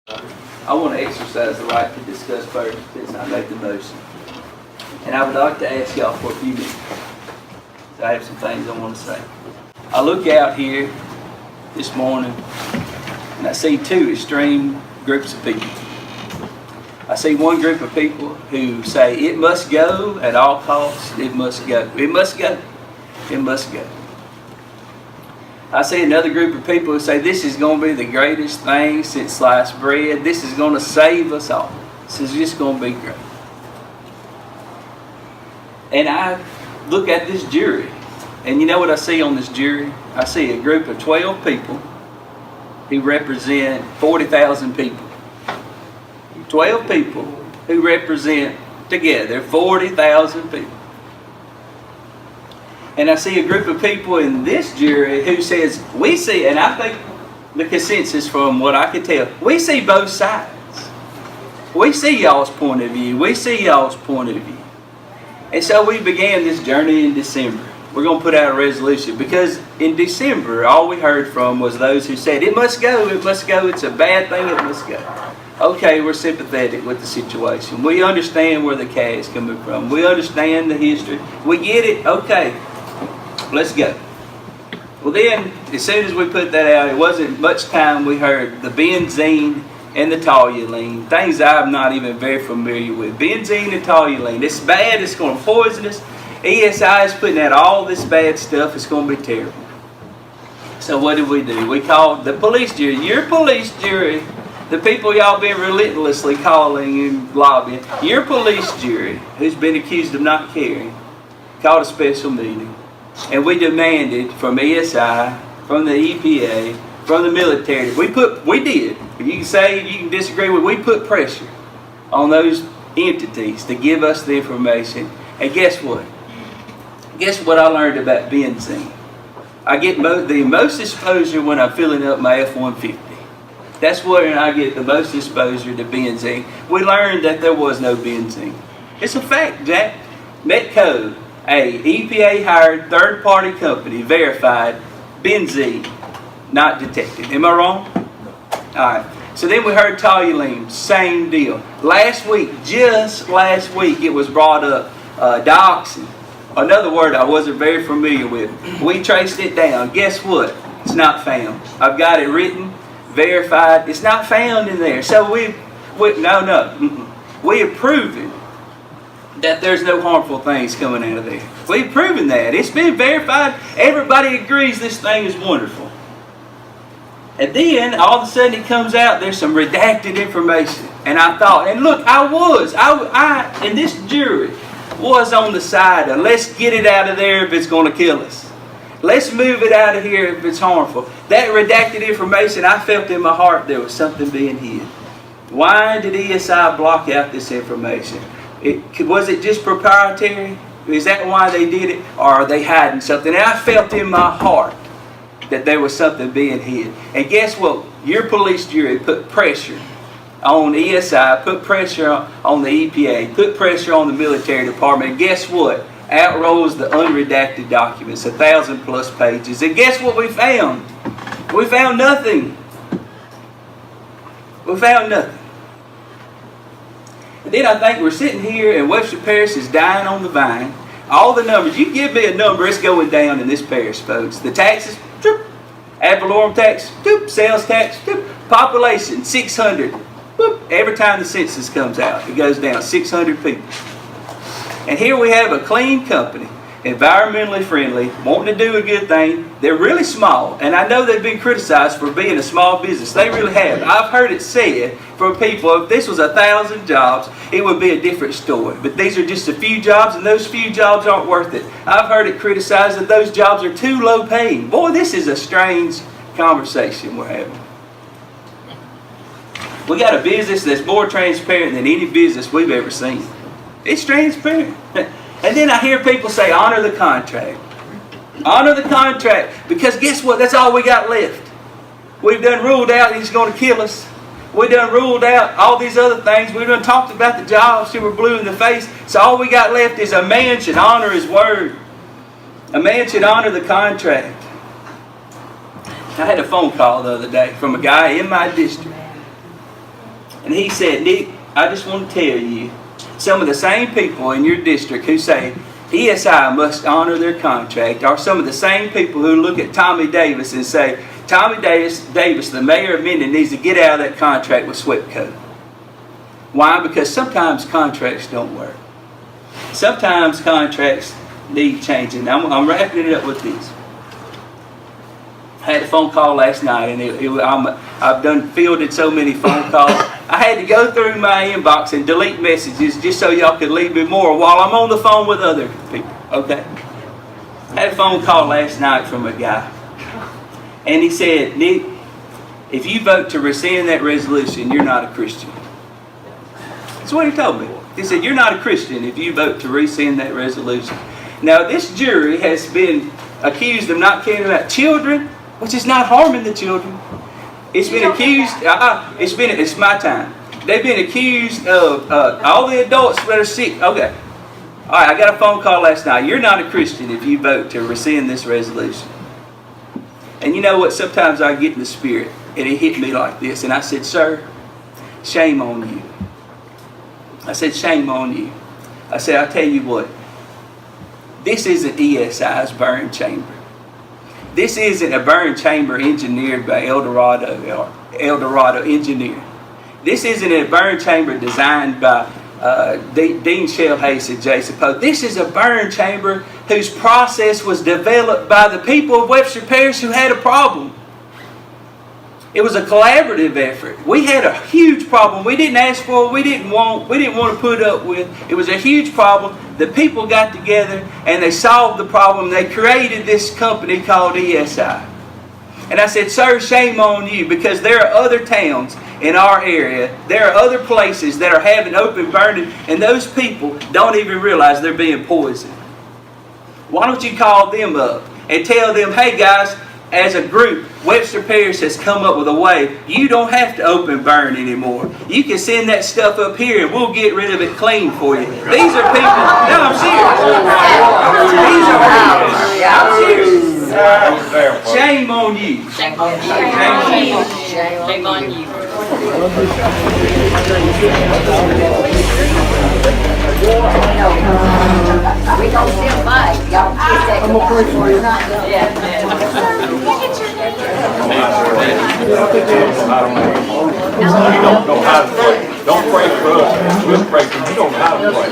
I want to exercise the right to discuss first since I made the motion. And I would like to ask y'all for a few minutes. So I have some things I want to say. I look out here this morning and I see two extreme groups of people. I see one group of people who say it must go at all costs. It must go. It must go. It must go. I see another group of people who say this is going to be the greatest thing since sliced bread. This is going to save us all. This is just going to be great. And I look at this jury, and you know what I see on this jury? I see a group of 12 people who represent 40,000 people. 12 people who represent together 40,000 people. And I see a group of people in this jury who says, we see, and I think the consensus from what I can tell, we see both sides. We see y'all's point of view. We see y'all's point of view. And so we began this journey in December. We're going to put out a resolution because in December, all we heard from was those who said, it must go, it's a bad thing, it must go. Okay, we're sympathetic with the situation. We understand where the cash is coming from. We understand the history. We get it. Okay. Let's go. Well then, as soon as we put that out, it wasn't much time we heard the benzene and the toluene, things I'm not even very familiar with. Benzene and toluene, it's bad, it's going to poison us. ESI is putting out all this bad stuff, it's going to be terrible. So what did we do? We called the police jury, your police jury, the people y'all been relentlessly calling and lobbying, your police jury, who's been accused of not caring, called a special meeting. And we demanded from ESI, from the EPA, from the military. We did. You can say, you can disagree with, we put pressure on those entities to give us the information. And guess what? Guess what I learned about benzene? I get the most exposure when I'm filling up my F-150. That's where I get the most exposure to benzene. We learned that there was no benzene. It's a fact, Jack. NickCox, a EPA-hired third-party company, verified benzene not detected. Am I wrong? Alright. So then we heard toluene, same deal. Just last week, it was brought up, dioxin. Another word I wasn't very familiar with. We traced it down. Guess what? It's not found. I've got it written, verified. It's not found in there. So we have proven that there's no harmful things coming out of there. We've proven that. It's been verified. Everybody agrees this thing is wonderful. And then, all of a sudden it comes out, there's some redacted information. And I thought, and look, I and this jury was on the side of, let's get it out of there if it's going to kill us. Let's move it out of here if it's harmful. That redacted information, I felt in my heart there was something being hid. Why did ESI block out this information? Was it just proprietary? Is that why they did it? Or are they hiding something? And I felt in my heart that there was something being hid. And guess what? Your police jury put pressure on ESI, put pressure on the EPA, put pressure on the military department. And guess what? Out rolls the unredacted documents, 1,000+ pages. And guess what we found? We found nothing. We found nothing. And then I think we're sitting here and Webster Parish is dying on the vine. All the numbers, you give me a number, it's going down in this parish, folks. The taxes, doop. Ad valorem tax, doop. Sales tax, doop. Population, 600. Boop. Every time the census comes out, it goes down, 600 people. And here we have a clean company, environmentally friendly, wanting to do a good thing. They're really small, and I know they've been criticized for being a small business. They really have. I've heard it said from people, if this was 1,000 jobs, it would be a different story. But these are just a few jobs, and those few jobs aren't worth it. I've heard it criticized that those jobs are too low paying. Boy, this is a strange conversation we're having. We got a business that's more transparent than any business we've ever seen. It's transparent. And then I hear people say, honor the contract. Honor the contract. Because guess what? That's all we got left. We've done ruled out he's going to kill us. We've done ruled out all these other things. We've done talked about the jobs till we're blue in the face. So all we got left is a man should honor his word. A man should honor the contract. I had a phone call the other day from a guy in my district And he said, Nick, I just want to tell you, some of the same people in your district who say ESI must honor their contract are some of the same people who look at Tommy Davis and say, Tommy Davis, the mayor of Minden, needs to get out of that contract with SWEPCO. Why? Because sometimes contracts don't work. Sometimes contracts need changing. I'm wrapping it up with this. I had a phone call last night, and I've fielded so many phone calls. I had to go through my inbox and delete messages just so y'all could leave me more while I'm on the phone with other people. Okay? I had a phone call last night from a guy, and he said, Nick, if you vote to rescind that resolution, you're not a Christian. That's what he told me. He said, you're not a Christian if you vote to rescind that resolution. Now, this jury has been accused of not caring about children, which is not harming the children. It's been accused, it's my time. They've been accused of all the adults that are sick. Okay. All right, I got a phone call last night. You're not a Christian if you vote to rescind this resolution. And you know what? Sometimes I get in the spirit, and it hit me like this. And I said, sir, shame on you. I said, shame on you. I said, I'll tell you what. This isn't ESI's BurnChamber. This isn't a BurnChamber engineered by Eldorado Engineer. This isn't a BurnChamber designed by Dean Shellhase and Jason Poe. This is a BurnChamber whose process was developed by the people of Webster Parish who had a problem. It was a collaborative effort. We had a huge problem. We didn't ask for it. We didn't want to put up with. It was a huge problem. The people got together and they solved the problem. They created this company called ESI. And I said, sir, shame on you, because there are other towns in our area. There are other places that are having open burning, and those people don't even realize they're being poisoned. Why don't you call them up and tell them, hey guys, as a group, Webster Parish has come up with a way. You don't have to open burn anymore. You can send that stuff up here and we'll get rid of it clean for you. These are people. No, I'm serious. These are people. I'm serious. Shame on you. Shame on you. Shame on you. We don't feel bad. Y'all get that. I'm gonna pray for you. Yeah. You don't know how to pray. Don't pray for us. We'll pray for you. You don't know how to pray.